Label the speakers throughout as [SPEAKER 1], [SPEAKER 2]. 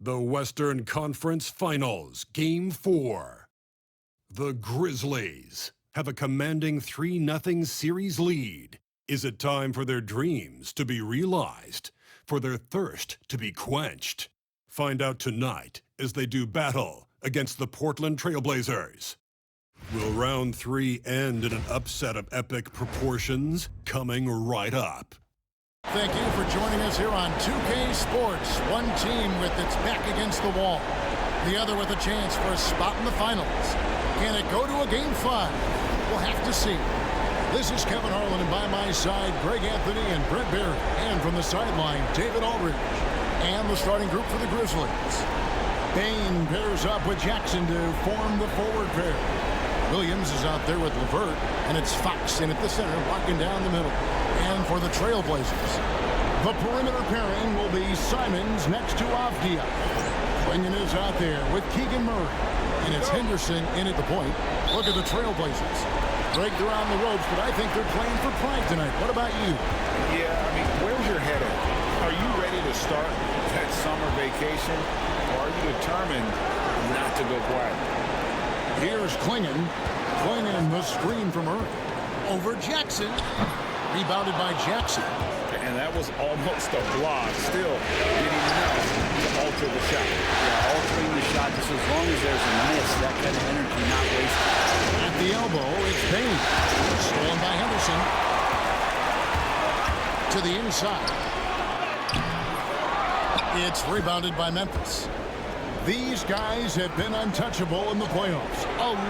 [SPEAKER 1] The Western Conference Finals, Game 4. The Grizzlies have a commanding 3-0 series lead. Is it time for their dreams to be realized, for their thirst to be quenched? Find out tonight as they do battle against the Portland Trailblazers. Will round 3 end in an upset of epic proportions? Coming right up.
[SPEAKER 2] Thank you for joining us here on 2K Sports. One team with its back against the wall, the other with a chance for a spot in the finals. Can it go to a Game 5? We'll have to see. This is Kevin Harlan, and by my side, Greg Anthony and Brent Barry. And from the sideline, David Aldridge. And the starting group for the Grizzlies. Bain pairs up with Jackson to form the forward pair. Williams is out there with LeVert, and it's Fox in at the center, blocking down the middle. And for the Trailblazers, the perimeter pairing will be Simons next to Avdia. Clingan is out there with Keegan Murray, and it's Henderson in at the point. Look at the Trailblazers. Greg, they're on the ropes, but I think they're playing for pride tonight. What about you?
[SPEAKER 3] Yeah, I mean, where's your head at? Are you ready to start that summer vacation, or are you determined not to go quiet?
[SPEAKER 2] Here's Clingan. Clingan, the screen from Murray. Over Jackson. Rebounded by Jackson.
[SPEAKER 3] And that was almost a block. Still getting enough to alter the shot.
[SPEAKER 4] Yeah, altering the shot just as long as there's a miss. That kind of energy not wasted.
[SPEAKER 2] At the elbow, it's Bain. Stolen by Henderson. To the inside. It's rebounded by Memphis. These guys have been untouchable in the playoffs.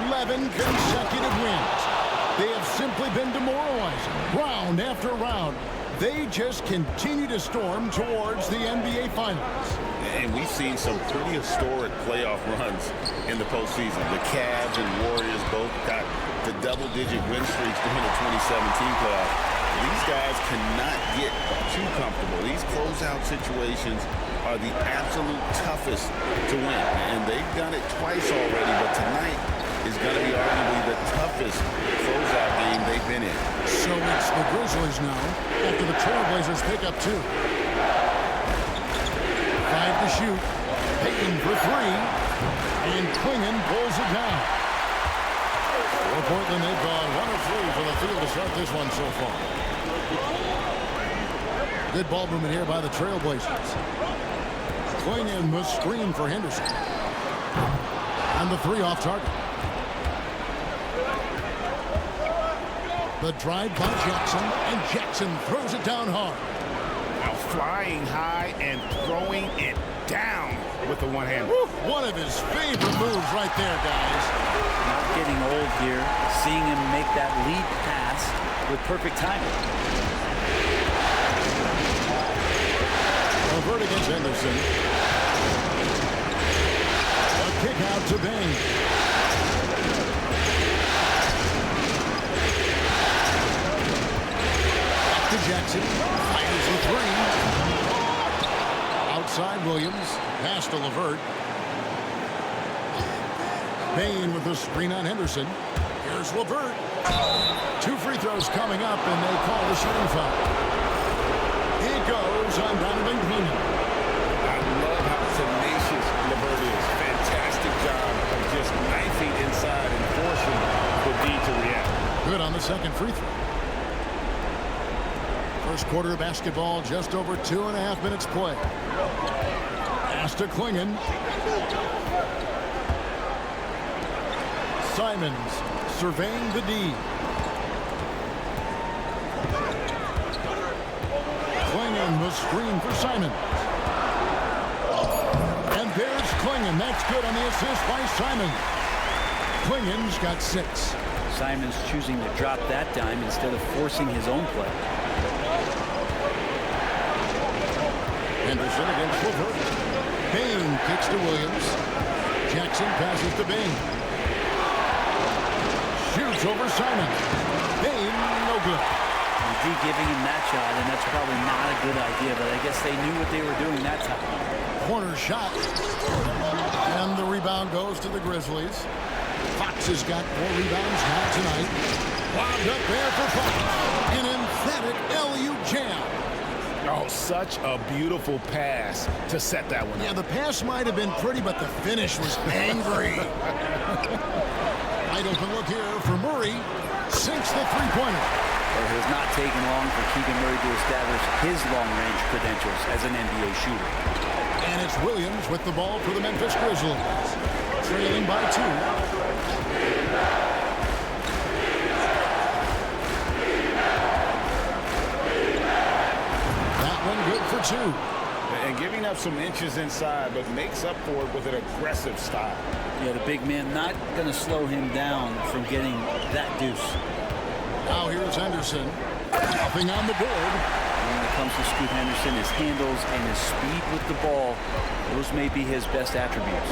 [SPEAKER 2] 11 consecutive wins. They have simply been demoralizing, round after round. They just continue to storm towards the NBA Finals.
[SPEAKER 3] And we've seen some pretty historic playoff runs in the postseason. The Cavs and Warriors both got the double-digit win streaks during the 2017 playoffs. These guys cannot get too comfortable. These closeout situations are the absolute toughest to win. And they've done it twice already, but tonight is going to be arguably the toughest closeout game they've been in.
[SPEAKER 2] So it's the Grizzlies now, after the Trailblazers pick up 2. 5 to shoot. Payton for 3. And Clingan pulls it down. For Portland, they've gone 1 of 3 for the field to start this one so far. Good ball movement here by the Trailblazers. Clingan the screen for Henderson. And the 3 off target. The drive by Jackson, and Jackson throws it down hard.
[SPEAKER 3] Now flying high and throwing it down with the one-hand.
[SPEAKER 2] One of his favorite moves right there, guys.
[SPEAKER 4] Not getting old here. Seeing him make that lead pass with perfect timing.
[SPEAKER 2] LeVert against Henderson. A kick out to Bain. To Jackson, fires the 3. Outside Williams, pass to LeVert. Bain with the screen on Henderson. Here's LeVert. 2 free throws coming up, and they call the shooting foul. He goes on Donovan Clingan.
[SPEAKER 3] I love how tenacious LeVert is. Fantastic job of just knifing inside and forcing the D to react.
[SPEAKER 2] Good on the second free throw. First quarter of basketball, just over 2.5 minutes play. Pass to Clingan. Simons surveying the D. Clingan the screen for Simons. And there's Clingan. That's good on the assist by Simons. Clingan's got 6.
[SPEAKER 4] Simons choosing to drop that dime instead of forcing his own play.
[SPEAKER 2] Henderson against LeVert. Bain kicks to Williams. Jackson passes to Bain. Shoots over Simon. Bain, no good.
[SPEAKER 4] D giving him that shot, and that's probably not a good idea, but I guess they knew what they were doing that time.
[SPEAKER 2] Corner shot. And the rebound goes to the Grizzlies. Fox has got 4 rebounds now tonight. Wound up there for Fox. An emphatic LU jam.
[SPEAKER 3] Oh, such a beautiful pass to set that one up.
[SPEAKER 2] Yeah, the pass might have been pretty, but the finish was angry. Wide open look here for Murray. Sinks the three-pointer.
[SPEAKER 4] It has not taken long for Keegan Murray to establish his long-range credentials as an NBA shooter.
[SPEAKER 2] And it's Williams with the ball for the Memphis Grizzlies. Trailing by 2. That one good for 2.
[SPEAKER 3] And giving up some inches inside, but makes up for it with an aggressive style.
[SPEAKER 4] Yeah, the big man not going to slow him down from getting that deuce.
[SPEAKER 2] Now here's Henderson. Nothing on the board.
[SPEAKER 4] When it comes to Scoot Henderson, his handles and his speed with the ball, those may be his best attributes.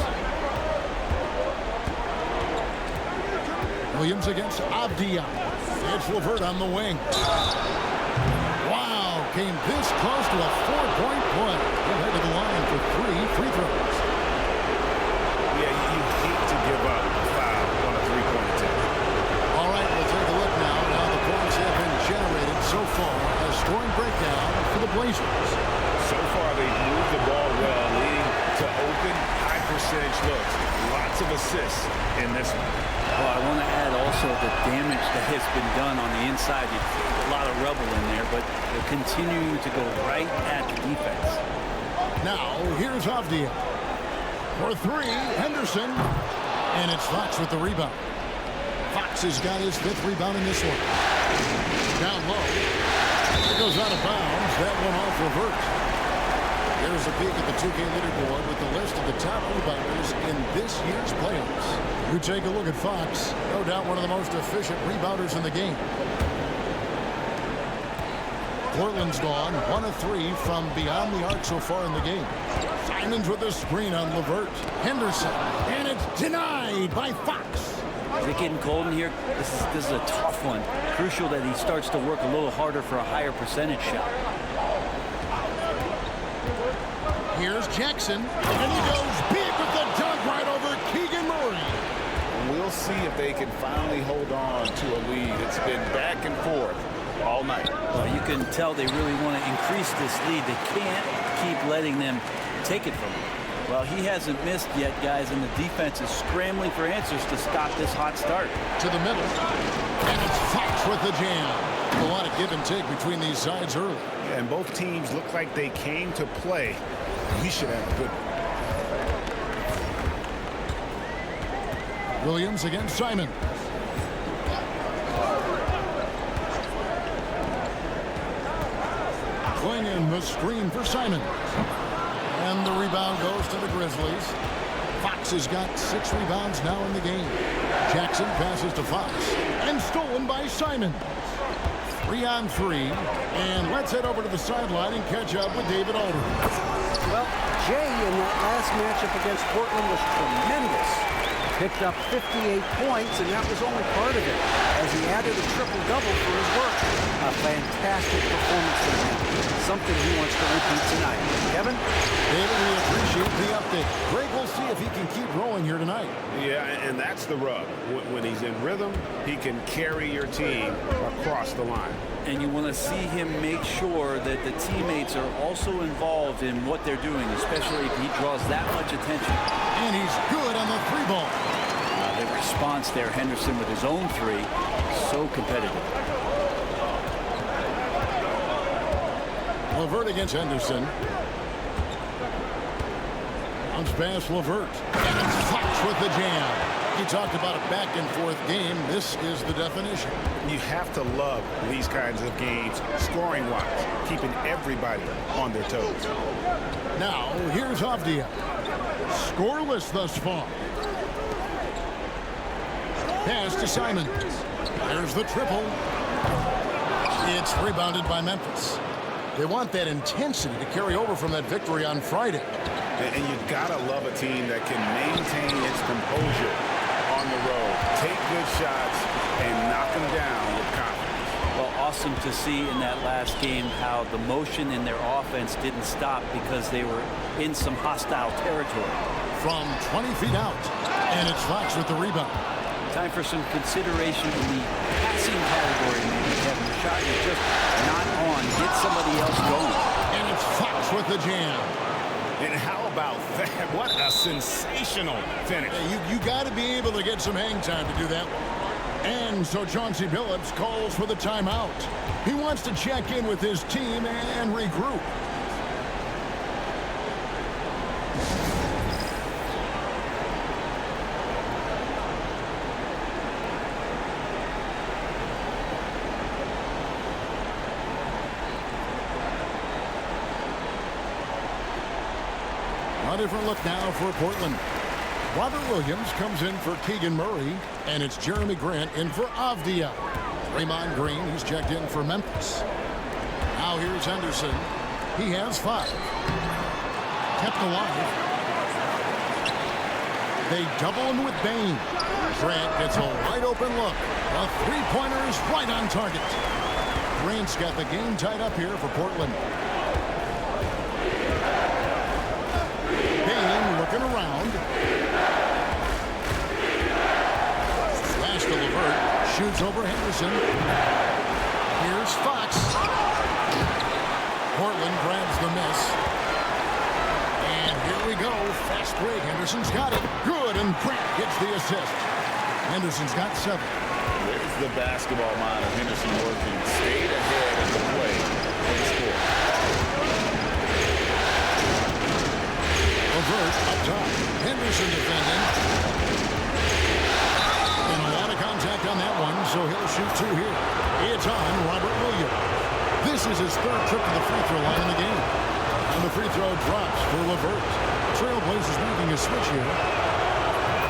[SPEAKER 2] Williams against Avdia. It's LeVert on the wing. Wow, came this close to a 4-point play. He'll head to the line for 3 free throws.
[SPEAKER 3] Yeah, you hate to give up a foul on a three-point attempt.
[SPEAKER 2] All right, we'll take a look now at how the points have been generated so far. A scoring breakdown for the Blazers.
[SPEAKER 3] So far, they've moved the ball well, leading to open, high-percentage looks. Lots of assists in this one.
[SPEAKER 4] Well, I want to add also the damage that has been done on the inside. A lot of rubble in there, but they're continuing to go right at the defense.
[SPEAKER 2] Now, here's Avdia. For 3, Henderson. And it's Fox with the rebound. Fox has got his 5th rebound in this one. Down low. It goes out of bounds. That one off LeVert. Here's a peek at the 2K leaderboard with the list of the top rebounders in this year's playoffs. You take a look at Fox. No doubt one of the most efficient rebounders in the game. Portland's gone 1 of 3 from beyond the arc so far in the game. Simons with a screen on LeVert. Henderson. And it's denied by Fox.
[SPEAKER 4] Is it getting cold in here? This is a tough one. Crucial that he starts to work a little harder for a higher percentage shot.
[SPEAKER 2] Here's Jackson. And he goes big with the dunk right over Keegan Murray.
[SPEAKER 3] We'll see if they can finally hold on to a lead. It's been back and forth all night.
[SPEAKER 4] Well, you can tell they really want to increase this lead. They can't keep letting them take it from him. Well, he hasn't missed yet, guys, and the defense is scrambling for answers to stop this hot start.
[SPEAKER 2] To the middle. And it's Fox with the jam. A lot of give and take between these sides early.
[SPEAKER 3] Yeah, and both teams look like they came to play. We should have a good one.
[SPEAKER 2] Williams against Simon. Swinging the screen for Simon. And the rebound goes to the Grizzlies. Fox has got 6 rebounds now in the game. Jackson passes to Fox. And stolen by Simon. 3 on 3. And let's head over to the sideline and catch up with David Aldridge.
[SPEAKER 5] Well, Jay in that last matchup against Portland was tremendous. Picked up 58 points, and that was only part of it, as he added a triple-double for his work. A fantastic performance from him. Something he wants to repeat tonight. Kevin?
[SPEAKER 2] David, we appreciate the update. Greg, we'll see if he can keep rolling here tonight.
[SPEAKER 3] Yeah, and that's the rub. When he's in rhythm, he can carry your team across the line.
[SPEAKER 4] And you want to see him make sure that the teammates are also involved in what they're doing, especially if he draws that much attention.
[SPEAKER 2] And he's good on the 3-ball.
[SPEAKER 4] The response there, Henderson with his own 3, so competitive.
[SPEAKER 2] LeVert against Henderson. Bounce pass LeVert. And it's Fox with the jam. He talked about a back-and-forth game. This is the definition.
[SPEAKER 3] You have to love these kinds of games, scoring-wise, keeping everybody on their toes.
[SPEAKER 2] Now, here's Avdia. Scoreless thus far. Pass to Simon. There's the triple. It's rebounded by Memphis. They want that intensity to carry over from that victory on Friday.
[SPEAKER 3] And you've got to love a team that can maintain its composure on the road, take good shots, and knock them down with confidence.
[SPEAKER 4] Well, awesome to see in that last game how the motion in their offense didn't stop because they were in some hostile territory.
[SPEAKER 2] From 20 feet out, and it's Fox with the rebound.
[SPEAKER 4] Time for some consideration in the passing category, maybe, Kevin. The shot is just not on. Get somebody else going.
[SPEAKER 2] And it's Fox with the jam.
[SPEAKER 3] And how about that? What a sensational finish.
[SPEAKER 2] You got to be able to get some hang time to do that. And so Chauncey Billups calls for the timeout. He wants to check in with his team and regroup. A different look now for Portland. Robert Williams comes in for Keegan Murray, and it's Jeremy Grant in for Avdia. Draymond Green, he's checked in for Memphis. Now here's Henderson. He has 5. Kept alive. They double him with Bain. Grant gets a wide open look. A three-pointer is right on target. Grant's got the game tied up here for Portland. Looking around. Flash to LeVert. Shoots over Henderson. Here's Fox. Portland grabs the miss. And here we go. Fast break. Henderson's got it. Good. And Grant gets the assist. Henderson's got 7.
[SPEAKER 3] There's the basketball mind of Henderson working. Stayed ahead of the play for the score.
[SPEAKER 2] LeVert up top. Henderson defending. And a lot of contact on that one, so he'll shoot 2 here. It's on Robert Williams. This is his 3rd trip to the free throw line in the game. And the free throw drops for LeVert. Trailblazers making a switch here.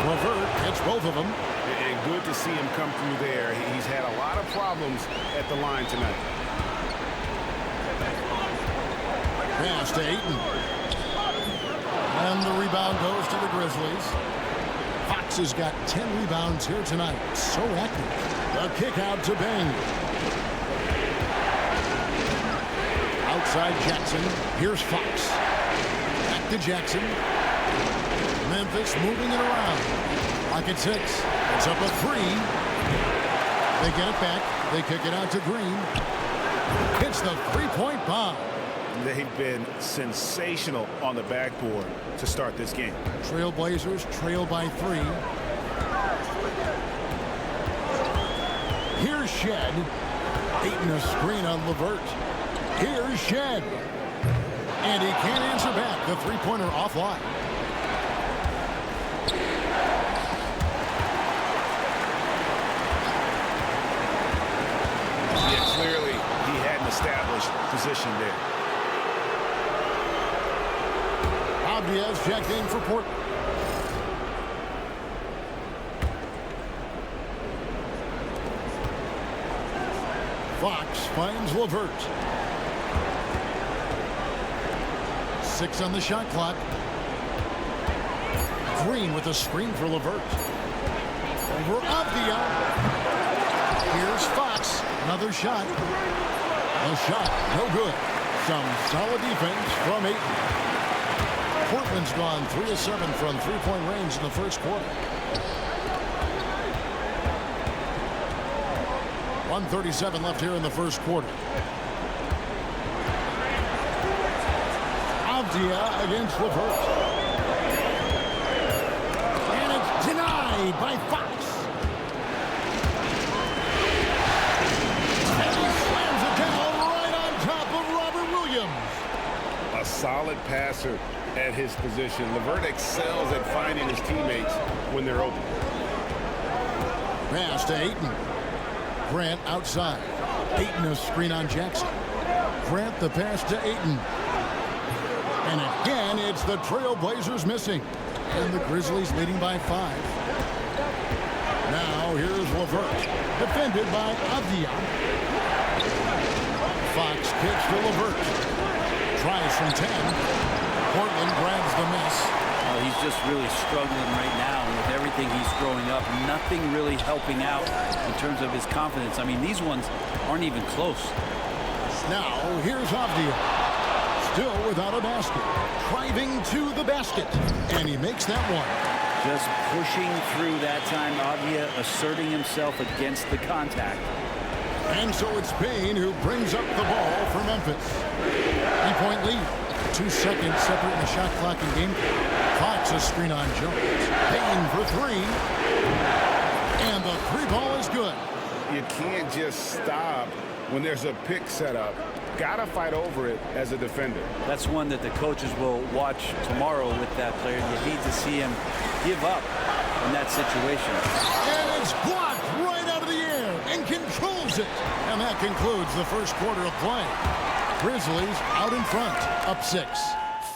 [SPEAKER 2] LeVert hits both of them.
[SPEAKER 3] And good to see him come through there. He's had a lot of problems at the line tonight.
[SPEAKER 2] Pass to Ayton. And the rebound goes to the Grizzlies. Fox has got 10 rebounds here tonight. So active. A kick out to Bain. Outside Jackson. Here's Fox. Back to Jackson. Memphis moving it around. Lock at 6. It's up a 3. They get it back. They kick it out to Green. Hits the three-point bomb.
[SPEAKER 3] They've been sensational on the backboard to start this game.
[SPEAKER 2] Trailblazers trail by 3. Here's Shed. Ayton a screen on LeVert. Here's Shed. And he can't answer back. The three-pointer offline.
[SPEAKER 3] Yeah, clearly he had an established position there.
[SPEAKER 2] Diaz checked in for Portland. Fox finds LeVert. 6 on the shot clock. Green with a screen for LeVert. Over Avdia. Here's Fox. Another shot. A shot. No good. Some solid defense from Ayton. Portland's gone 3 of 7 from three-point range in the first quarter. 1:37 left here in the first quarter. Avdia against LeVert. And it's denied by Fox. And he slams it down right on top of Robert Williams.
[SPEAKER 3] A solid passer at his position. LeVert excels at finding his teammates when they're open.
[SPEAKER 2] Pass to Ayton. Grant outside. Ayton a screen on Jackson. Grant the pass to Ayton. And again, it's the Trailblazers missing. And the Grizzlies leading by 5. Now here's LeVert. Defended by Avdia. Fox kicks to LeVert. Tries from 10. Portland grabs the miss.
[SPEAKER 4] Oh, he's just really struggling right now with everything he's throwing up. Nothing really helping out in terms of his confidence. I mean, these ones aren't even close.
[SPEAKER 2] Now, here's Avdia. Still without a basket. Driving to the basket. And he makes that one.
[SPEAKER 4] Just pushing through that time. Avdia asserting himself against the contact.
[SPEAKER 2] And so it's Payne who brings up the ball for Memphis. 3-point lead. 2 seconds separating the shot clock and game clock. Fox a screen on Jones. Payne for 3. And the 3 ball is good.
[SPEAKER 3] You can't just stop when there's a pick set up. Gotta fight over it as a defender.
[SPEAKER 4] That's one that the coaches will watch tomorrow with that player. You need to see him give up in that situation.
[SPEAKER 2] And it's blocked right out of the air and controls it. And that concludes the first quarter of play. Grizzlies out in front, up 6.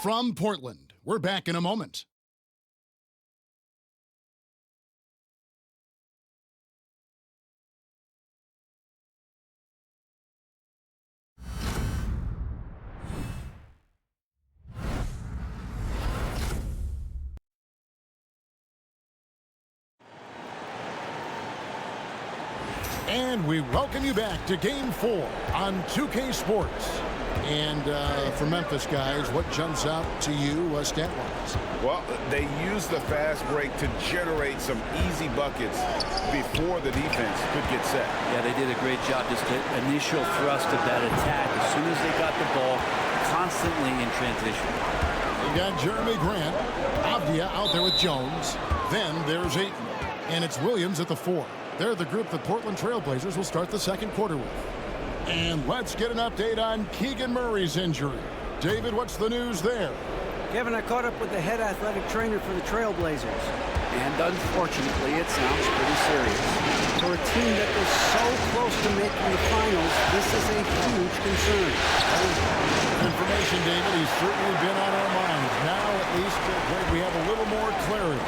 [SPEAKER 2] From Portland, we're back in a moment. And we welcome you back to Game 4 on 2K Sports. And for Memphis, guys, what jumps out to you stat-wise?
[SPEAKER 3] Well, they used the fast break to generate some easy buckets before the defense could get set.
[SPEAKER 4] Yeah, they did a great job. Just the initial thrust of that attack. As soon as they got the ball, constantly in transition.
[SPEAKER 2] You got Jeremy Grant, Avdia out there with Jones. Then there's Ayton. And it's Williams at the 4. They're the group that Portland Trailblazers will start the second quarter with. And let's get an update on Keegan Murray's injury. David, what's the news there?
[SPEAKER 5] Kevin, I caught up with the head athletic trainer for the Trailblazers.
[SPEAKER 4] And unfortunately, it sounds pretty serious.
[SPEAKER 5] For a team that was so close to making the finals, this is a huge concern.
[SPEAKER 2] Information, David. He's certainly been on our minds. Now, at least, we have a little more clarity.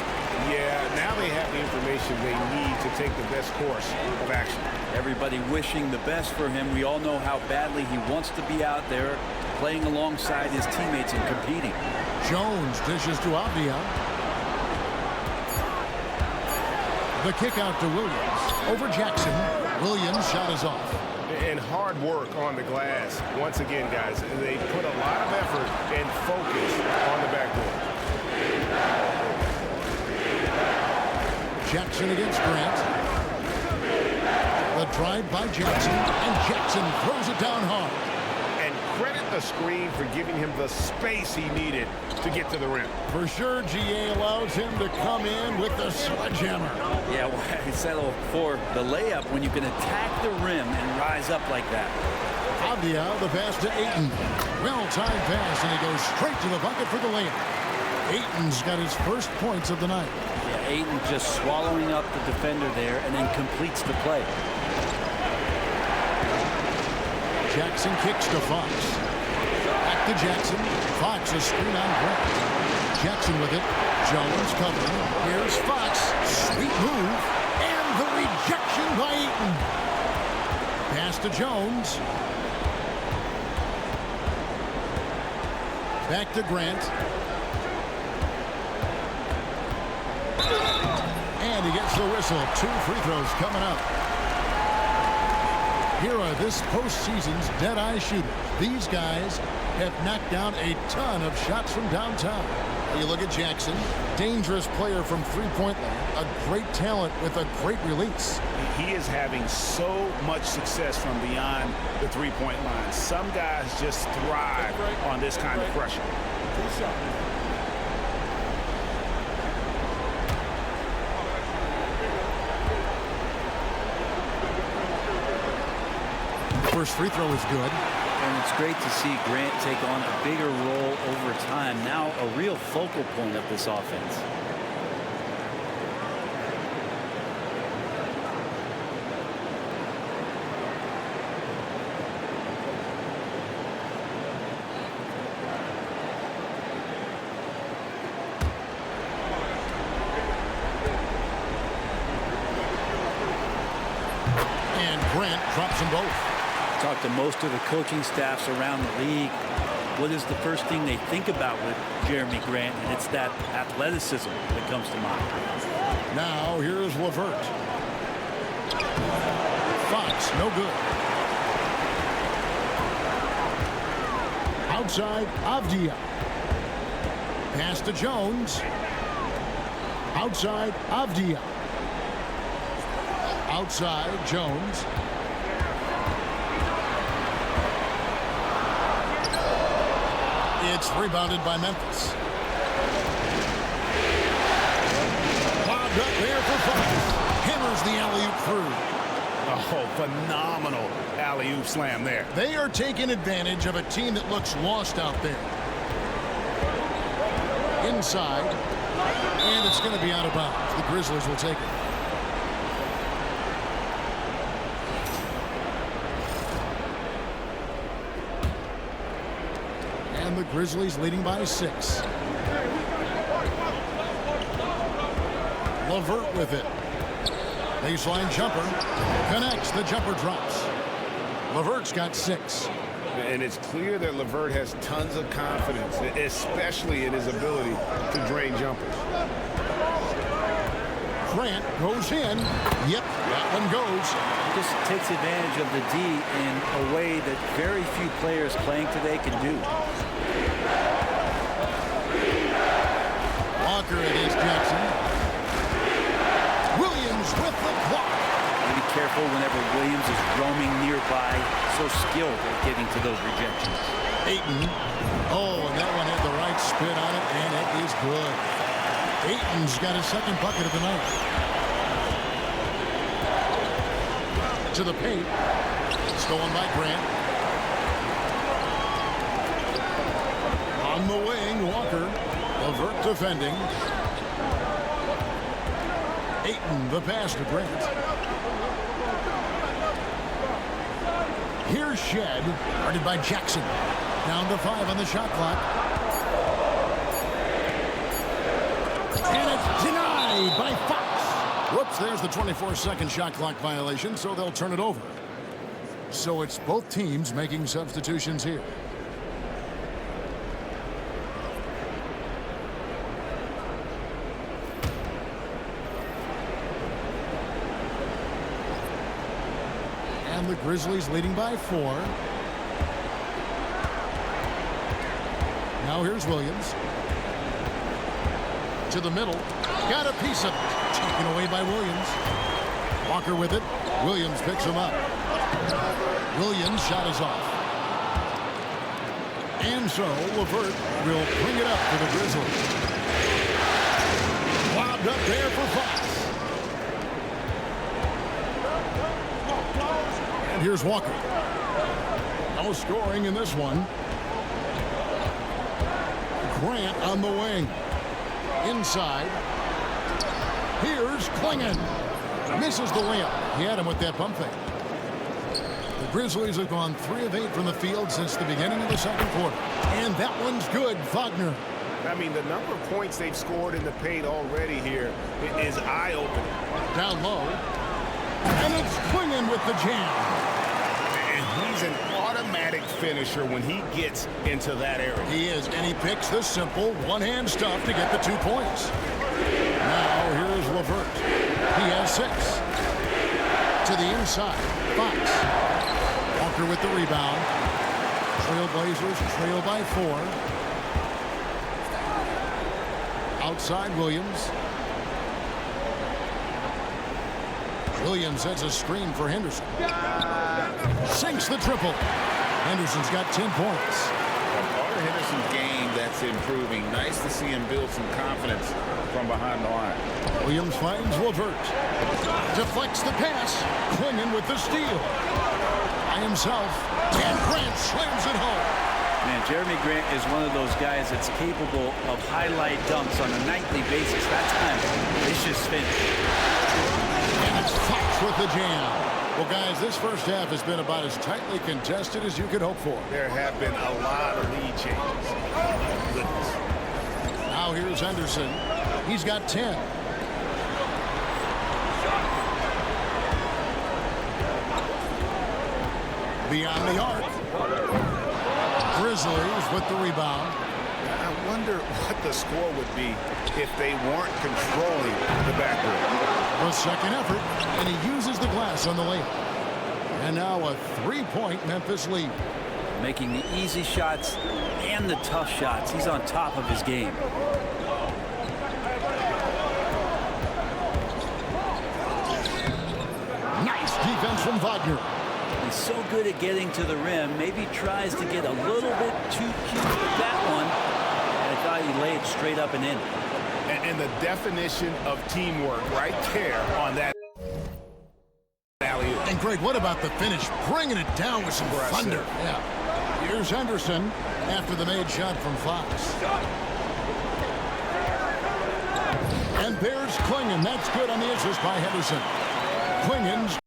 [SPEAKER 3] Yeah, now they have the information they need to take the best course of action.
[SPEAKER 4] Everybody wishing the best for him. We all know how badly he wants to be out there playing alongside his teammates and competing.
[SPEAKER 2] Jones dishes to Avdia. The kick out to Williams. Over Jackson. Williams' shot is off.
[SPEAKER 3] And hard work on the glass. Once again, guys, they put a lot of effort and focus on the backboard.
[SPEAKER 2] Jackson against Grant. The drive by Jackson, and Jackson throws it down hard.
[SPEAKER 3] And credit the screen for giving him the space he needed to get to the rim.
[SPEAKER 2] For sure, GA allows him to come in with the sledgehammer.
[SPEAKER 4] Yeah, well, he settled for the layup when you can attack the rim and rise up like that.
[SPEAKER 2] Avdia, the pass to Ayton. Well-timed pass, and he goes straight to the bucket for the layup. Ayton's got his first points of the night.
[SPEAKER 4] Yeah, Ayton just swallowing up the defender there and then completes the play.
[SPEAKER 2] Jackson kicks to Fox. Back to Jackson. Fox a screen on Grant. Jackson with it. Jones covering. Here's Fox. Sweet move. And the rejection by Ayton. Pass to Jones. Back to Grant. And he gets the whistle. 2 free throws coming up. Here are this postseason's dead-eye shooters. These guys have knocked down a ton of shots from downtown. You look at Jackson, dangerous player from three-point land, a great talent with a great release.
[SPEAKER 3] He is having so much success from beyond the three-point line. Some guys just thrive on this kind of pressure.
[SPEAKER 2] First free throw is good.
[SPEAKER 4] And it's great to see Grant take on a bigger role over time. Now a real focal point of this offense.
[SPEAKER 2] And Grant drops them both.
[SPEAKER 4] Talk to most of the coaching staffs around the league. What is the first thing they think about with Jeremy Grant? And it's that athleticism that comes to mind.
[SPEAKER 2] Now here's LeVert. Fox, no good. Outside, Avdia. Pass to Jones. Outside, Avdia. Outside, Jones. It's rebounded by Memphis. Lobbed up there for 5. Hammers the alley-oop through.
[SPEAKER 3] Oh, phenomenal alley-oop slam there.
[SPEAKER 2] They are taking advantage of a team that looks lost out there. Inside. And it's going to be out of bounds. The Grizzlies will take it. And the Grizzlies leading by 6. LeVert with it. Baseline jumper. Connects. The jumper drops. LeVert's got 6.
[SPEAKER 3] And it's clear that LeVert has tons of confidence, especially in his ability to drain jumpers.
[SPEAKER 2] Grant goes in. Yep, that one goes.
[SPEAKER 4] Just takes advantage of the D in a way that very few players playing today can do.
[SPEAKER 2] Walker against Jackson. Williams with the block.
[SPEAKER 4] Be careful whenever Williams is roaming nearby. So skilled at getting to those rejections.
[SPEAKER 2] Ayton. Oh, and that one had the right spin on it, and it is good. Ayton's got his second bucket of the night. To the paint. Stolen by Grant. On the wing, Walker. LeVert defending. Ayton, the pass to Grant. Here's Shed, guarded by Jackson. Down to 5 on the shot clock. And it's denied by Fox. Whoops, there's the 24-second shot clock violation, so they'll turn it over. So it's both teams making substitutions here. And the Grizzlies leading by 4. Now here's Williams. To the middle. Got a piece of it. Taken away by Williams. Walker with it. Williams picks him up. Williams' shot is off. And so LeVert will bring it up for the Grizzlies. Lobbed up there for Fox. And here's Walker. No scoring in this one. Grant on the wing. Inside. Here's Klingon. Misses the layup. He had him with that pump fake. The Grizzlies have gone 3 of 8 from the field since the beginning of the second quarter. And that one's good, Wagner.
[SPEAKER 3] I mean, the number of points they've scored in the paint already here is eye-opening.
[SPEAKER 2] Down low. And it's Klingon with the jam.
[SPEAKER 3] And he's an automatic finisher when he gets into that area.
[SPEAKER 2] He is, and he picks the simple one-hand stuff to get the 2 points. Now here's LeVert. He has 6. To the inside. Fox. Walker with the rebound. Trailblazers trail by 4. Outside Williams. Williams sets a screen for Henderson. Sinks the triple. Henderson's got 10 points.
[SPEAKER 3] Part of Henderson's game that's improving. Nice to see him build some confidence from behind the line.
[SPEAKER 2] Williams finds LeVert. Deflects the pass. Klingon with the steal. By himself. And Grant slams it home.
[SPEAKER 4] Man, Jeremy Grant is one of those guys that's capable of highlight dunks on a nightly basis. That time, vicious finish.
[SPEAKER 2] And it's Fox with the jam. Well, guys, this first half has been about as tightly contested as you could hope for.
[SPEAKER 3] There have been a lot of lead changes. Goodness.
[SPEAKER 2] Now here's Henderson. He's got 10. Beyond the arc. Grizzlies with the rebound.
[SPEAKER 3] I wonder what the score would be if they weren't controlling the backboard.
[SPEAKER 2] The second effort, and he uses the glass on the layup. And now a 3-point Memphis lead.
[SPEAKER 4] Making the easy shots and the tough shots. He's on top of his game.
[SPEAKER 2] from Wagner.
[SPEAKER 4] He's so good at getting to the rim. Maybe tries to get a little bit too cute with that one. And I thought he laid straight up and in.
[SPEAKER 3] And the definition of teamwork right there on that alley-oop.
[SPEAKER 2] And Greg, what about the finish? Bringing it down with some
[SPEAKER 3] Impressive.
[SPEAKER 2] thunder. Yeah. Here's Henderson after the made shot from Fox. And there's Klingon. That's good on the assist by Henderson. Klingon's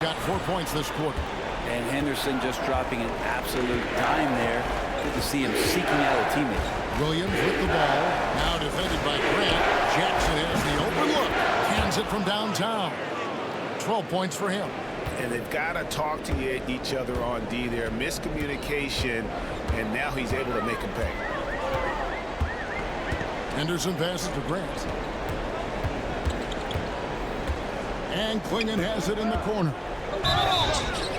[SPEAKER 2] got 4 points this quarter.
[SPEAKER 4] And Henderson just dropping an absolute dime there. Good to see him seeking out a teammate.
[SPEAKER 2] Williams with the ball. Now defended by Grant. Jackson has the open look. Hands it from downtown. 12 points for him.
[SPEAKER 3] And they've got to talk to each other on D there. Miscommunication, and now he's able to make him pay.
[SPEAKER 2] Henderson passes to Grant. And Klingon has it in the corner.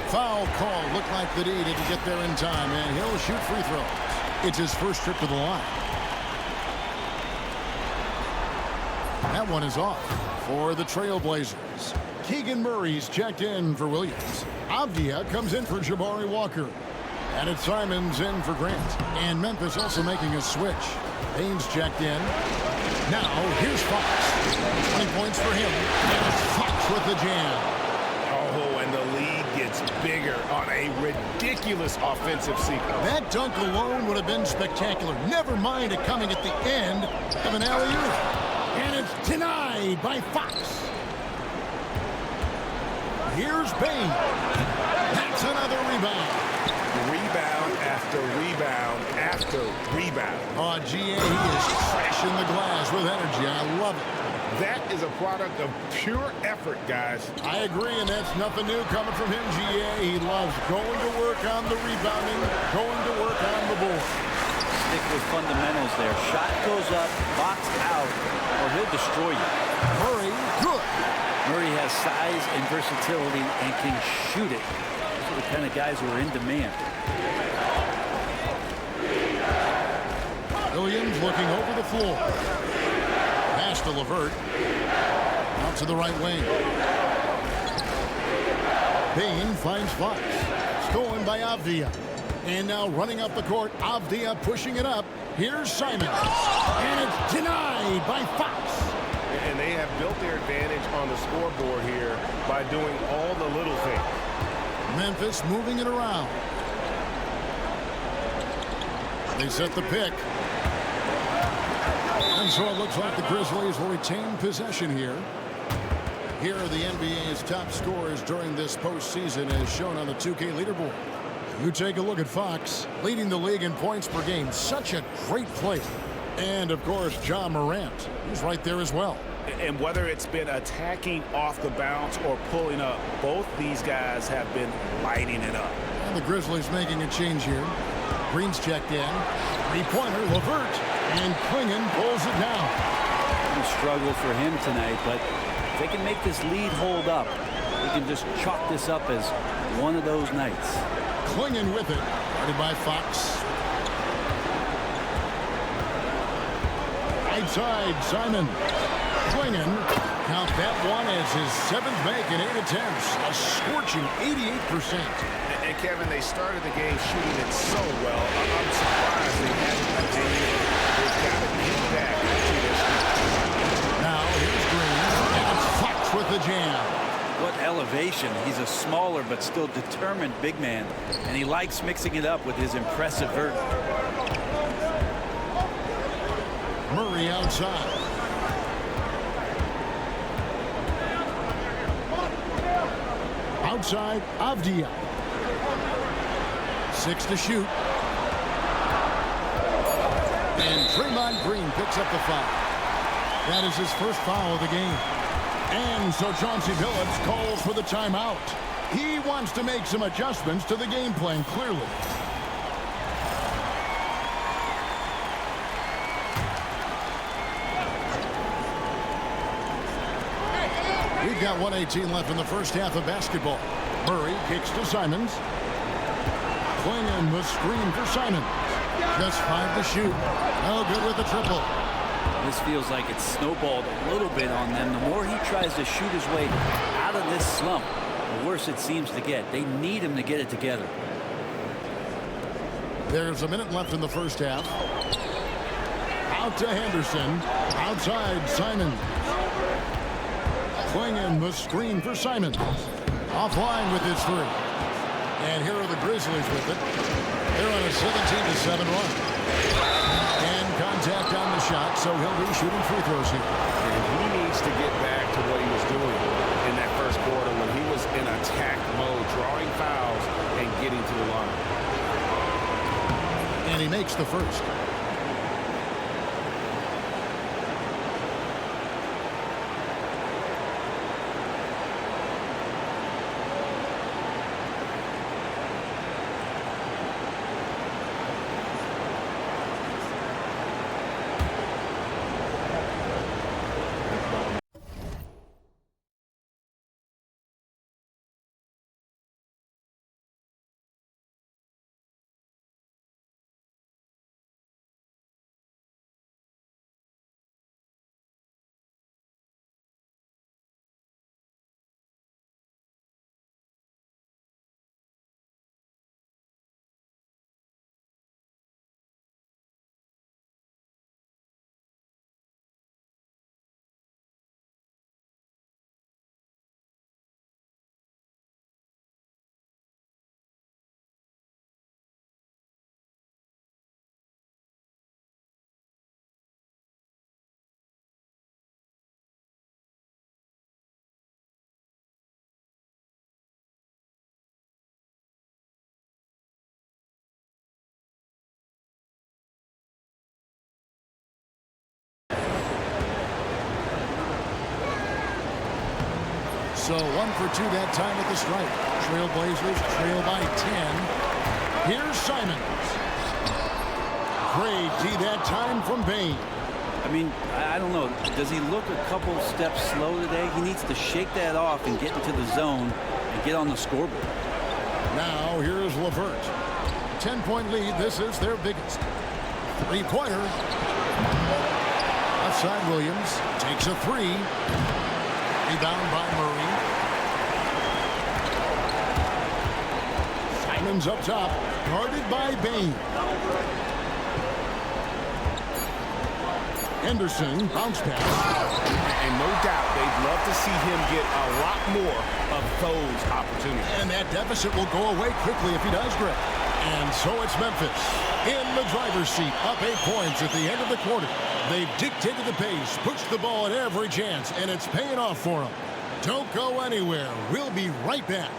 [SPEAKER 2] Foul call. Looked like the D didn't get there in time, and he'll shoot free throws. It's his first trip to the line. That one is off for the Trailblazers. Keegan Murray's checked in for Williams. Avdia comes in for Jabari Walker. And it's Simons in for Grant. And Memphis also making a switch. Haynes checked in. Now here's Fox. 20 points for him. And it's Fox with the jam.
[SPEAKER 3] Oh, and the lead gets bigger on a ridiculous offensive sequence.
[SPEAKER 2] That dunk alone would have been spectacular. Never mind it coming at the end of an alley-oop. And it's denied by Fox. Here's Bain. That's another rebound.
[SPEAKER 3] Rebound after rebound after rebound.
[SPEAKER 2] Oh, GA, he is crashing the glass with energy. I love it.
[SPEAKER 3] That is a product of pure effort, guys.
[SPEAKER 2] I agree, and that's nothing new coming from him, GA. He loves going to work on the rebounding, going to work on the board.
[SPEAKER 4] Stick with fundamentals there. Shot goes up, box out, or he'll destroy you.
[SPEAKER 2] Murray, good.
[SPEAKER 4] Murray has size and versatility and can shoot it. Those are the kind of guys who are in demand.
[SPEAKER 2] Williams looking over the floor. Pass to LeVert. Out to the right wing. Bain finds Fox. Stolen by Avdia. And now running up the court, Avdia pushing it up. Here's Simons. And it's denied by Fox.
[SPEAKER 3] And they have built their advantage on the scoreboard here by doing all the little things.
[SPEAKER 2] Memphis moving it around. They set the pick. And so it looks like the Grizzlies will retain possession here. Here are the NBA's top scorers during this postseason as shown on the 2K leaderboard. You take a look at Fox, leading the league in points per game. Such a great player. And, of course, John Morant. He's right there as well.
[SPEAKER 3] And whether it's been attacking off the bounce or pulling up, both these guys have been lighting it up.
[SPEAKER 2] And the Grizzlies making a change here. Green's checked in. Three-pointer, LeVert. And Klingon pulls it down.
[SPEAKER 4] A struggle for him tonight, but if they can make this lead hold up, we can just chalk this up as one of those nights.
[SPEAKER 2] Klingon with it. Guarded by Fox. Right side, Simon. Klingon. Count that one as his 7th make in 8 attempts. A scorching 88%.
[SPEAKER 3] And Kevin, they started the game shooting it so well. I'm surprised they haven't continued. They've got to get back to this.
[SPEAKER 2] Now here's Green. And it's Fox with the jam.
[SPEAKER 4] What elevation. He's a smaller but still determined big man, and he likes mixing it up with his impressive vert.
[SPEAKER 2] Murray outside. Outside, Avdia. 6 to shoot. And Draymond Green picks up the foul. That is his first foul of the game. And so Chauncey Billups calls for the timeout. He wants to make some adjustments to the game plan, clearly. We've got 1:18 left in the first half of basketball. Murray kicks to Simons. Klingon the screen for Simons. Just 5 to shoot. No good with the triple.
[SPEAKER 4] This feels like it's snowballed a little bit on them. The more he tries to shoot his way out of this slump, the worse it seems to get. They need him to get it together.
[SPEAKER 2] There's a minute left in the first half. Out to Henderson. Outside Simons. Klingon the screen for Simons. Offline with his 3. And here are the Grizzlies with it. They're on a 17-7 run. And contact on the shot, so he'll be shooting free throws here.
[SPEAKER 3] And he needs to get back to what he was doing in that first quarter when he was in attack mode, drawing fouls and getting to the line.
[SPEAKER 2] And he makes the first. So 1 for 2 that time at the stripe. Trailblazers trail by 10. Here's Simons. Great D that time from Bain.
[SPEAKER 4] I mean, I don't know. Does he look a couple steps slow today? He needs to shake that off and get into the zone and get on the scoreboard.
[SPEAKER 2] Now here's LeVert. 10-point lead. This is their biggest. 3-pointer. Outside Williams. Takes a 3. Rebound by Murray. Simons up top. Guarded by Bain. Henderson, bounce pass.
[SPEAKER 3] And no doubt, they'd love to see him get a lot more of those opportunities.
[SPEAKER 2] And that deficit will go away quickly if he does, Greg. And so it's Memphis in the driver's seat, up 8 points at the end of the quarter. They've dictated the pace, pushed the ball at every chance, and it's paying off for them. Don't go anywhere. We'll be right back.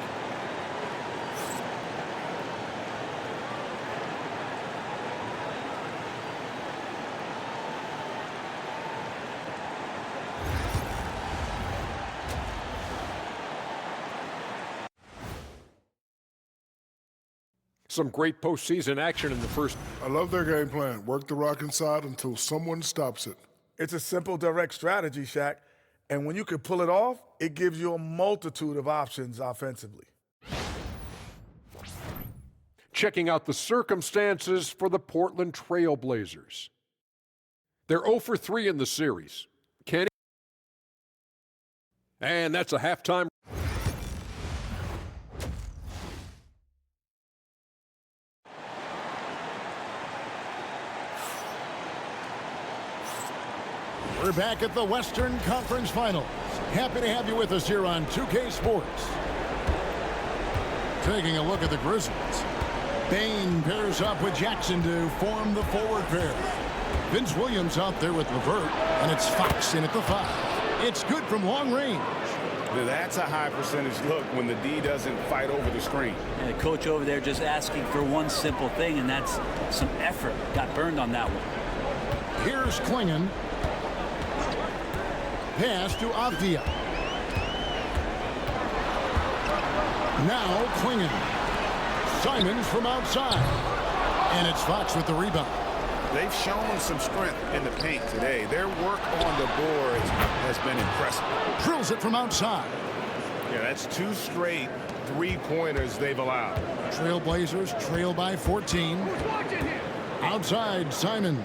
[SPEAKER 6] Some great postseason action in the first.
[SPEAKER 7] I love their game plan. Work the rock inside until someone stops it.
[SPEAKER 8] It's a simple, direct strategy, Shaq. And when you can pull it off, it gives you a multitude of options offensively.
[SPEAKER 6] Checking out the circumstances for the Portland Trail Blazers. They're 0 for 3 in the series. And that's a halftime.
[SPEAKER 2] We're back at the Western Conference Finals. Happy to have you with us here on 2K Sports. Taking a look at the Grizzlies. Bain pairs up with Jackson to form the forward pair. Vince Williams out there with LeVert, and it's Fox in at the 5. It's good from long range.
[SPEAKER 3] That's a high percentage look when the D doesn't fight over the screen.
[SPEAKER 4] And the coach over there just asking for one simple thing, and that's some effort. Got burned on that one.
[SPEAKER 2] Here's Klingon. Pass to Avdia. Now Klingon. Simons from outside. And it's Fox with the rebound.
[SPEAKER 3] They've shown some strength in the paint today. Their work on the boards has been impressive.
[SPEAKER 2] Drills it from outside.
[SPEAKER 3] Yeah, that's 2 straight three-pointers they've allowed.
[SPEAKER 2] Trailblazers trail by 14. Outside, Simons.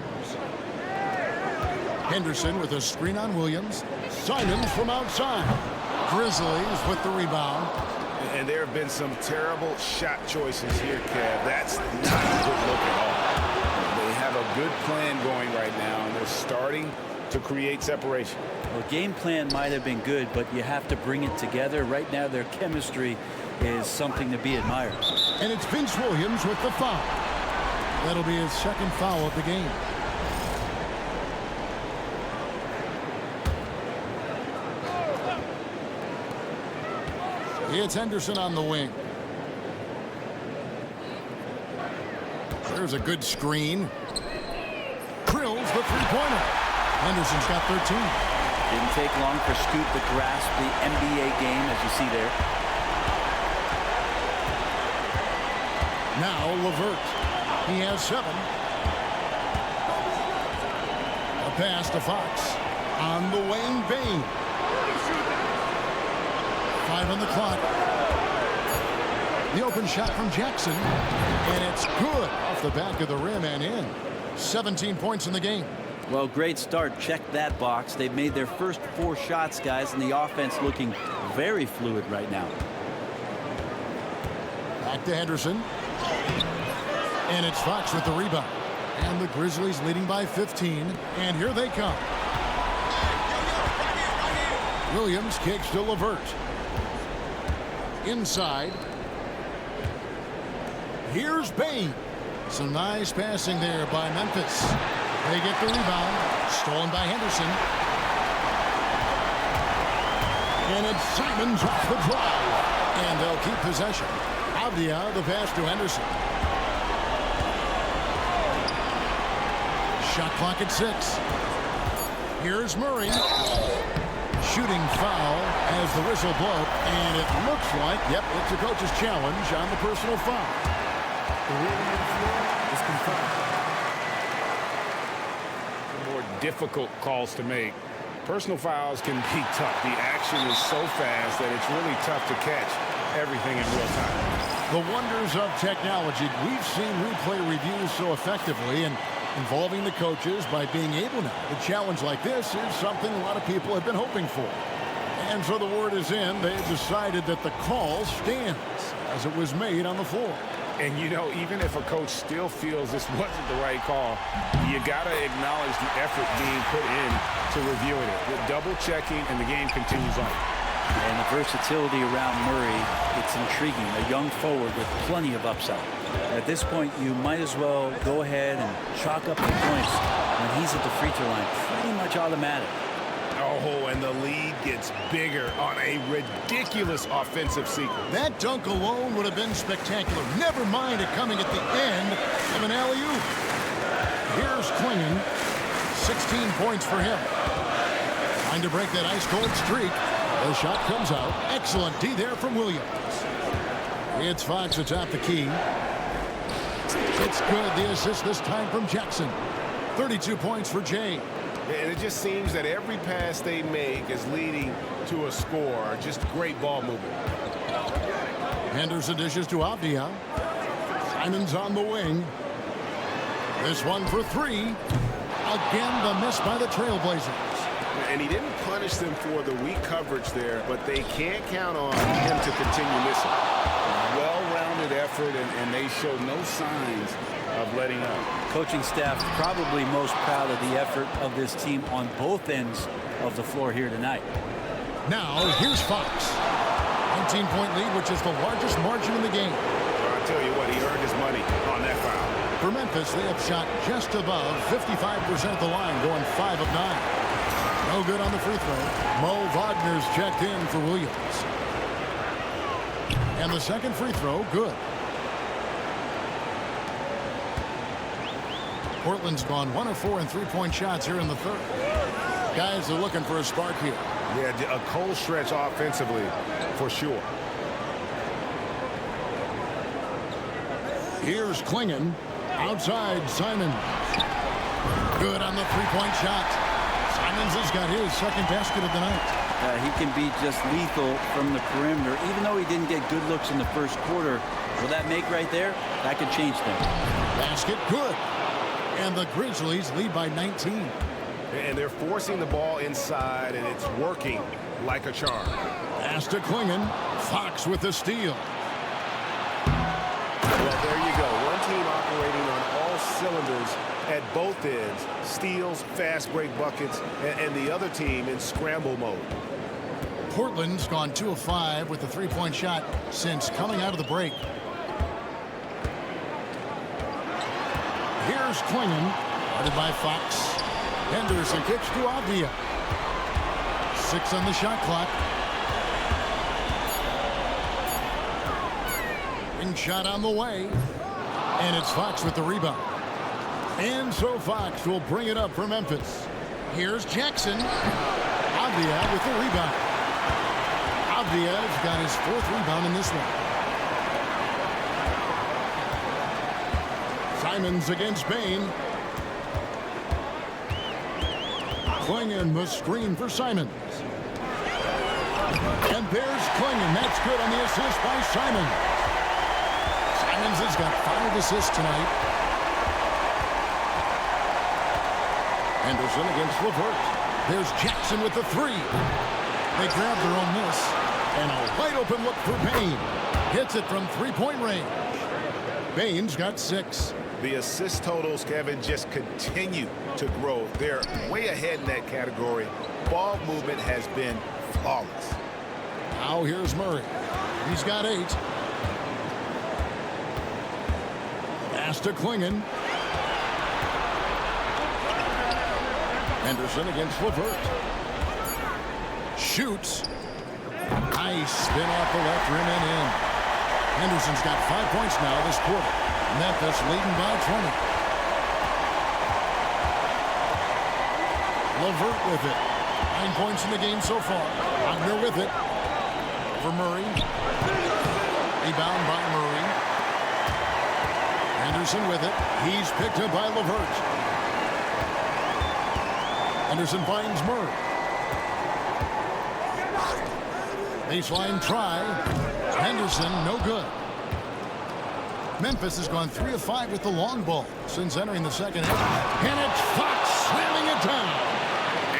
[SPEAKER 2] Henderson with a screen on Williams. Simons from outside. Grizzlies with the rebound.
[SPEAKER 3] And there have been some terrible shot choices here, Kev. That's not a good look at all. They have a good plan going right now, and they're starting to create separation.
[SPEAKER 4] Well, game plan might have been good, but you have to bring it together. Right now, their chemistry is something to be admired.
[SPEAKER 2] And it's Vince Williams with the foul. That'll be his second foul of the game. It's Henderson on the wing. There's a good screen. Drills the three-pointer. Henderson's got 13.
[SPEAKER 4] Didn't take long for Scoot to grasp the NBA game, as you see there.
[SPEAKER 2] Now LeVert. He has 7. A pass to Fox. On the wing, Bain. 5 on the clock. The open shot from Jackson. And it's good off the back of the rim and in. 17 points in the game.
[SPEAKER 4] Well, great start. Check that box. They've made their first 4 shots, guys, and the offense looking very fluid right now.
[SPEAKER 2] Back to Henderson. And it's Fox with the rebound. And the Grizzlies leading by 15. And here they come. Williams kicks to LeVert. Inside. Here's Bain. Some nice passing there by Memphis. They get the rebound. Stolen by Henderson. And it's Simons off the drive. And they'll keep possession. Avdia, the pass to Henderson. Shot clock at 6. Here's Murray. Shooting foul as the whistle blow. And it looks like, yep, it's a coach's challenge on the personal foul. The ruling on the floor is confirmed.
[SPEAKER 3] More difficult calls to make. Personal fouls can be tough. The action is so fast that it's really tough to catch everything in real time.
[SPEAKER 2] The wonders of technology. We've seen replay reviews so effectively, and involving the coaches by being able now to challenge like this is something a lot of people have been hoping for. And so the word is in. They've decided that the call stands as it was made on the floor.
[SPEAKER 3] And, you know, even if a coach still feels this wasn't the right call, you got to acknowledge the effort being put in to reviewing it. The double-checking, and the game continues on.
[SPEAKER 4] And the versatility around Murray, it's intriguing. A young forward with plenty of upside. At this point, you might as well go ahead and chalk up the points when he's at the free throw line. Pretty much automatic.
[SPEAKER 3] Oh, and the lead gets bigger on a ridiculous offensive sequence.
[SPEAKER 2] That dunk alone would have been spectacular. Never mind it coming at the end of an alley-oop. Here's Klingon. 16 points for him. Trying to break that ice-cold streak. The shot comes out. Excellent D there from Williams. It's Fox atop the key. It's good. The assist this time from Jackson. 32 points for Jay.
[SPEAKER 3] And it just seems that every pass they make is leading to a score. Just great ball movement.
[SPEAKER 2] Henderson dishes to Avdia. Simons on the wing. This one for 3. Again, the miss by the Trailblazers.
[SPEAKER 3] And he didn't punish them for the weak coverage there, but they can't count on him to continue missing. Well-rounded effort, and they show no signs of letting up.
[SPEAKER 4] Coaching staff probably most proud of the effort of this team on both ends of the floor here tonight.
[SPEAKER 2] Now, here's Fox. 19-point lead, which is the largest margin in the game.
[SPEAKER 3] Well, I'll tell you what, he earned his money on that foul.
[SPEAKER 2] For Memphis, they have shot just above 55% of the line, going 5 of 9. No good on the free throw. Mo Wagner's checked in for Williams. And the second free throw, good. Portland's gone 1 of 4 in three-point shots here in the third. Guys are looking for a spark here.
[SPEAKER 9] Yeah, a cold stretch offensively, for sure.
[SPEAKER 2] Here's Klingon. Outside, Simons. Good on the three-point shot. Simons has got his second basket of the night.
[SPEAKER 4] He can be just lethal from the perimeter. Even though he didn't get good looks in the first quarter, will that make right there? That could change things.
[SPEAKER 2] Basket good. And the Grizzlies lead by 19.
[SPEAKER 9] And they're forcing the ball inside, and it's working like a charm.
[SPEAKER 2] Pass to Klingon. Fox with the steal.
[SPEAKER 9] Well, there you go. One team operating on all cylinders at both ends. Steals, fast break buckets, and the other team in scramble mode.
[SPEAKER 2] Portland's gone 2 of 5 with the three-point shot since coming out of the break. Here's Klingon, guarded by Fox. Henderson kicks to Avdia. 6 on the shot clock. Ring shot on the way. And it's Fox with the rebound. And so Fox will bring it up for Memphis. Here's Jackson. Avdia with the rebound. Avdia's got his 4th rebound in this one. Simons against Bain. Klingon must screen for Simons. And there's Klingon. That's good on the assist by Simons. Simons has got 5 assists tonight. Henderson against LeVert. There's Jackson with the 3. They grab their own miss. And a wide open look for Bain. Hits it from three-point range. Bain's got 6.
[SPEAKER 9] The assist totals, Kevin, just continue to grow. They're way ahead in that category. Ball movement has been flawless.
[SPEAKER 2] Now here's Murray. He's got 8. Pass to Klingon. Henderson against LeVert. Shoots. Nice spin off the left rim and in. Henderson's got 5 points now this quarter. Memphis leading by 20. LeVert with it. 9 points in the game so far. Wagner with it. For Murray. Rebound by Murray. Henderson with it. He's picked up by LeVert. Henderson finds Murray. Baseline try. Henderson, no good. Memphis has gone 3 of 5 with the long ball since entering the second half. And it's Fox slamming it down.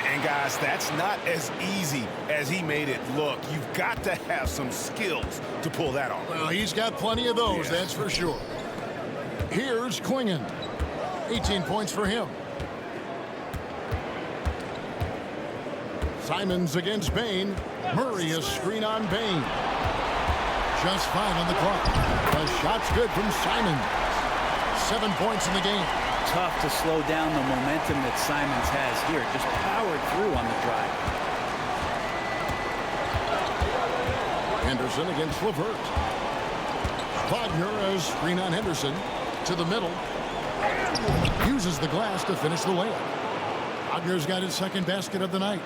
[SPEAKER 9] And guys, that's not as easy as he made it look. You've got to have some skills to pull that off.
[SPEAKER 2] Well, he's got plenty of those, that's for sure. Here's Klingon. 18 points for him. Simons against Bain. Murray a screen on Bain. Just 5 on the clock. The shot's good from Simons. 7 points in the game.
[SPEAKER 4] Tough to slow down the momentum that Simons has here. Just powered through on the drive.
[SPEAKER 2] Henderson against LeVert. Wagner a screen on Henderson. To the middle. Uses the glass to finish the layup. Wagner's got his second basket of the night.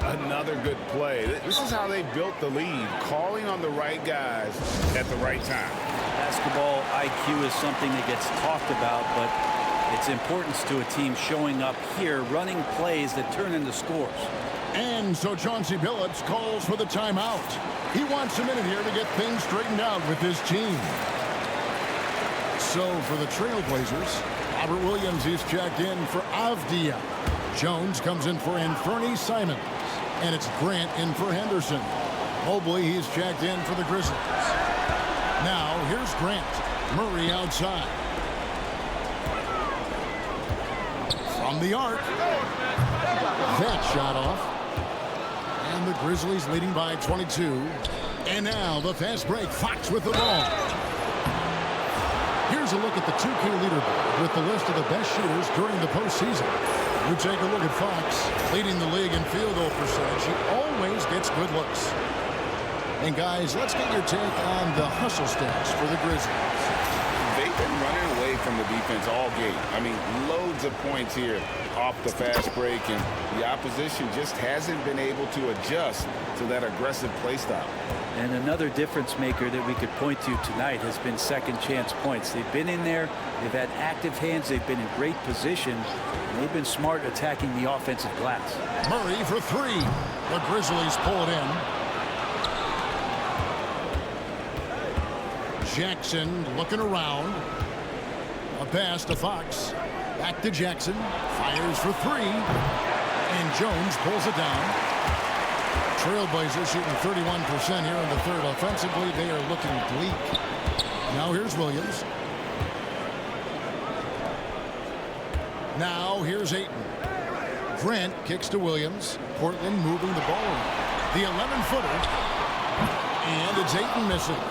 [SPEAKER 9] Another good play. This is how they built the lead, calling on the right guys at the right time.
[SPEAKER 4] Basketball IQ is something that gets talked about, but its importance to a team showing up here, running plays that turn into scores.
[SPEAKER 2] And so Chauncey Billups calls for the timeout. He wants a minute here to get things straightened out with his team. So for the Trailblazers, Robert Williams is checked in for Avdia. Jones comes in for Anthony Simons. And it's Grant in for Henderson. Mobley, he's checked in for the Grizzlies. Now, here's Grant. Murray outside. From the arc. That shot off. And the Grizzlies leading by 22. And now the fast break. Fox with the ball. Here's a look at the 2K leaderboard with the list of the best shooters during the postseason. We take a look at Fox, leading the league in field goal percentage. He always gets good looks. And guys, let's get your take on the hustle stats for the Grizzlies.
[SPEAKER 3] They've been running away from the defense all game. I mean, loads of points here off the fast break, and the opposition just hasn't been able to adjust to that aggressive play style.
[SPEAKER 4] And another difference maker that we could point to tonight has been second chance points. They've been in there, they've had active hands, they've been in great position, and they've been smart attacking the offensive glass.
[SPEAKER 2] Murray for three. The Grizzlies pull it in. Jackson looking around. A pass to Fox. Back to Jackson. Fires for three. And Jones pulls it down. Trailblazers shooting 31% here in the third. Offensively, they are looking bleak. Now here's Williams. Now here's Ayton. Grant kicks to Williams. Portland moving the ball around. The 11-footer. And it's Ayton missing.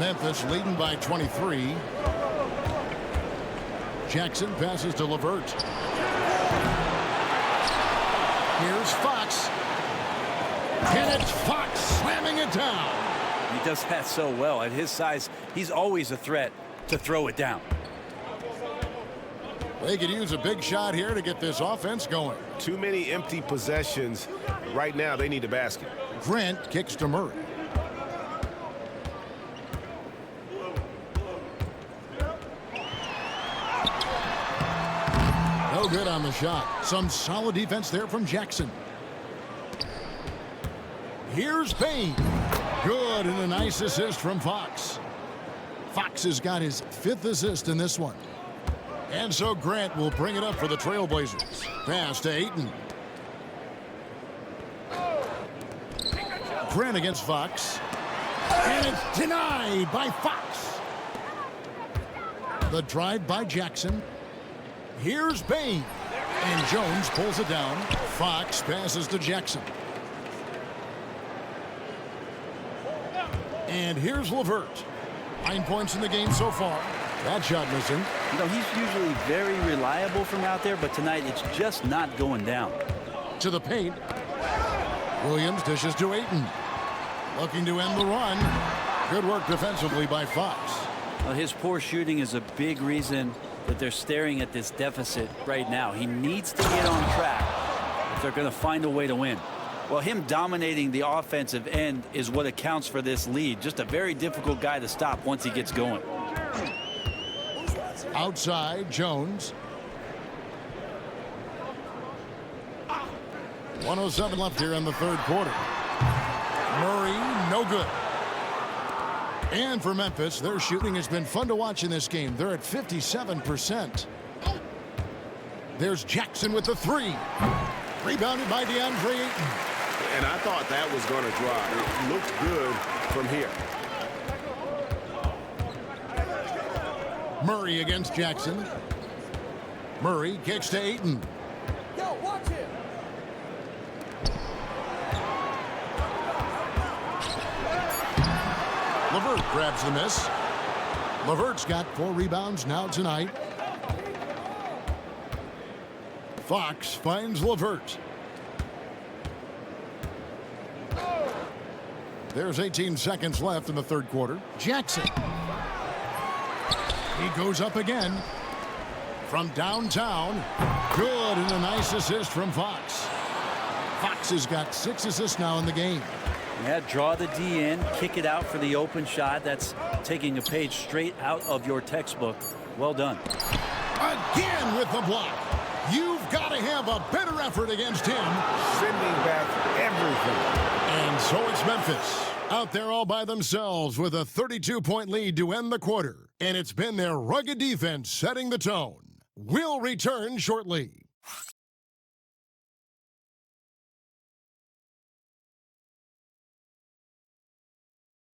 [SPEAKER 2] Memphis leading by 23. Jackson passes to LeVert. Here's Fox. And it's Fox slamming it down.
[SPEAKER 4] He does that so well. At his size, he's always a threat to throw it down.
[SPEAKER 2] They could use a big shot here to get this offense going.
[SPEAKER 9] Too many empty possessions. Right now, they need a basket.
[SPEAKER 2] Grant kicks to Murray. No good on the shot. Some solid defense there from Jackson. Here's Payne. Good, and a nice assist from Fox. Fox has got his 5th assist in this one. And so Grant will bring it up for the Trailblazers. Pass to Ayton. Grant against Fox. And it's denied by Fox. The drive by Jackson. Here's Payne. And Jones pulls it down. Fox passes to Jackson. And here's LeVert. 9 points in the game so far. That shot missing.
[SPEAKER 4] You know, he's usually very reliable from out there, but tonight it's just not going down.
[SPEAKER 2] To the paint. Williams dishes to Ayton. Looking to end the run. Good work defensively by Fox.
[SPEAKER 4] Well, his poor shooting is a big reason that they're staring at this deficit right now. He needs to get on track if they're going to find a way to win. Well, him dominating the offensive end is what accounts for this lead. Just a very difficult guy to stop once he gets going.
[SPEAKER 2] Outside, Jones. 1:07 left here in the third quarter. Murray, no good. And for Memphis, their shooting has been fun to watch in this game. They're at 57%. There's Jackson with the three. Rebounded by DeAndre Ayton.
[SPEAKER 9] And I thought that was going to drop. It looked good from here.
[SPEAKER 2] Murray against Jackson. Murray kicks to Ayton.
[SPEAKER 10] Yo, watch him.
[SPEAKER 2] LeVert grabs the miss. LeVert's got 4 rebounds now tonight. Fox finds LeVert. There's 18 seconds left in the third quarter. Jackson. He goes up again. From downtown. Good, and a nice assist from Fox. Fox has got 6 assists now in the game.
[SPEAKER 4] Yeah, draw the D in, kick it out for the open shot. That's taking a page straight out of your textbook. Well done.
[SPEAKER 2] Again with the block. You've got to have a better effort against him.
[SPEAKER 9] Sending back everything.
[SPEAKER 2] And so it's Memphis out there all by themselves with a 32-point lead to end the quarter. And it's been their rugged defense setting the tone. We'll return shortly.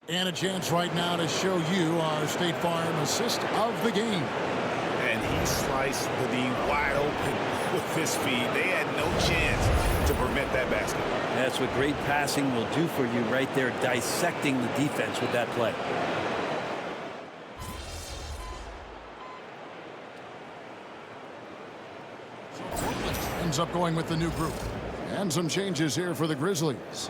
[SPEAKER 2] And a chance right now to show you our State Farm assist of the game.
[SPEAKER 9] And he sliced the D wide open with his feet. They had no chance to prevent that basket.
[SPEAKER 4] That's what great passing will do for you right there, dissecting the defense with that play.
[SPEAKER 2] ends up going with the new group. And some changes here for the Grizzlies.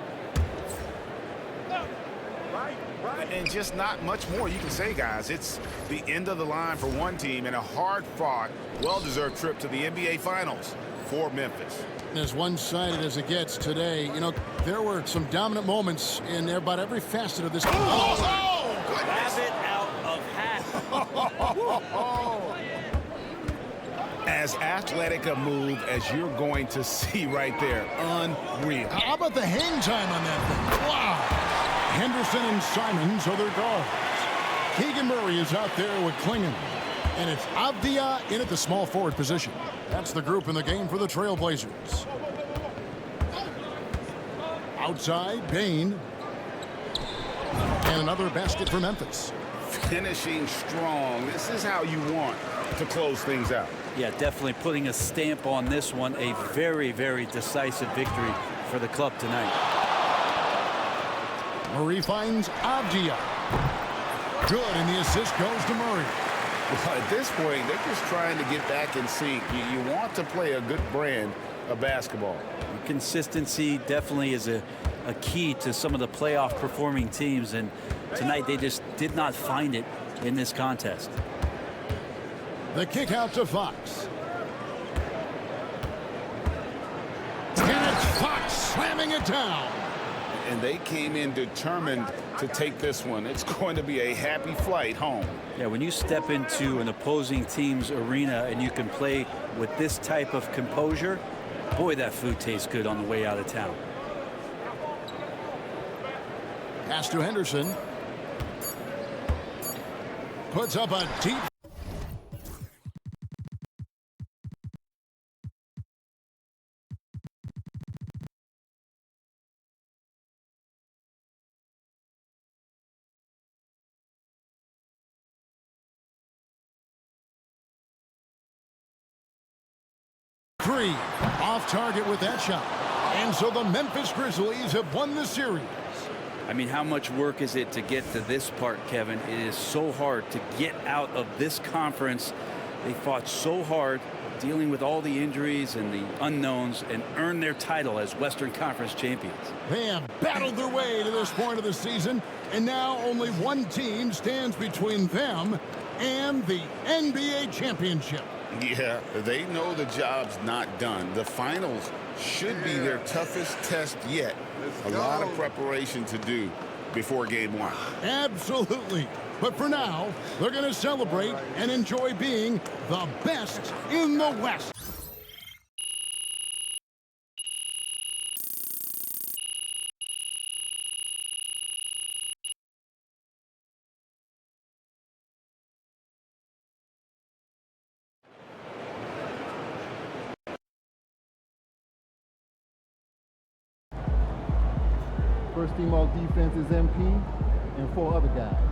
[SPEAKER 9] And just not much more you can say, guys. It's the end of the line for one team and a hard-fought, well-deserved trip to the NBA Finals for Memphis.
[SPEAKER 2] As one-sided as it gets today, you know, there were some dominant moments in about every facet of this game.
[SPEAKER 4] Rabbit out of hat.
[SPEAKER 9] As athletic a move as you're going to see right there. Unreal.
[SPEAKER 2] How about the hang time on that thing? Wow. Henderson and Simons are their guards. Keegan Murray is out there with Klingon. And it's Avdia in at the small forward position. That's the group in the game for the Trailblazers. Outside, Bain. And another basket for Memphis.
[SPEAKER 9] Finishing strong. This is how you want to close things out.
[SPEAKER 4] Yeah, definitely putting a stamp on this one. A very, very decisive victory for the club tonight.
[SPEAKER 2] Murray finds Avdia. Good, and the assist goes to Murray.
[SPEAKER 9] Well, at this point, they're just trying to get back in sync. You want to play a good brand of basketball.
[SPEAKER 4] Consistency definitely is a key to some of the playoff performing teams, and tonight they just did not find it in this contest.
[SPEAKER 2] The kick out to Fox. And it's Fox slamming it down.
[SPEAKER 9] And they came in determined to take this one. It's going to be a happy flight home.
[SPEAKER 4] Yeah, when you step into an opposing team's arena and you can play with this type of composure, boy, that food tastes good on the way out of town.
[SPEAKER 2] Pass to Henderson. Puts up a deep. Three. Off target with that shot. And so the Memphis Grizzlies have won the series.
[SPEAKER 4] I mean, how much work is it to get to this part, Kevin? It is so hard to get out of this conference. They fought so hard, dealing with all the injuries and the unknowns, and earned their title as Western Conference champions.
[SPEAKER 2] They have battled their way to this point of the season, and now only one team stands between them and the NBA championship.
[SPEAKER 3] Yeah, they know the job's not done. The finals should be their toughest test yet. A lot of preparation to do before game one.
[SPEAKER 2] Absolutely. But for now, they're going to celebrate and enjoy being the best in the West.
[SPEAKER 11] First team all defense is MP and 4 other guys.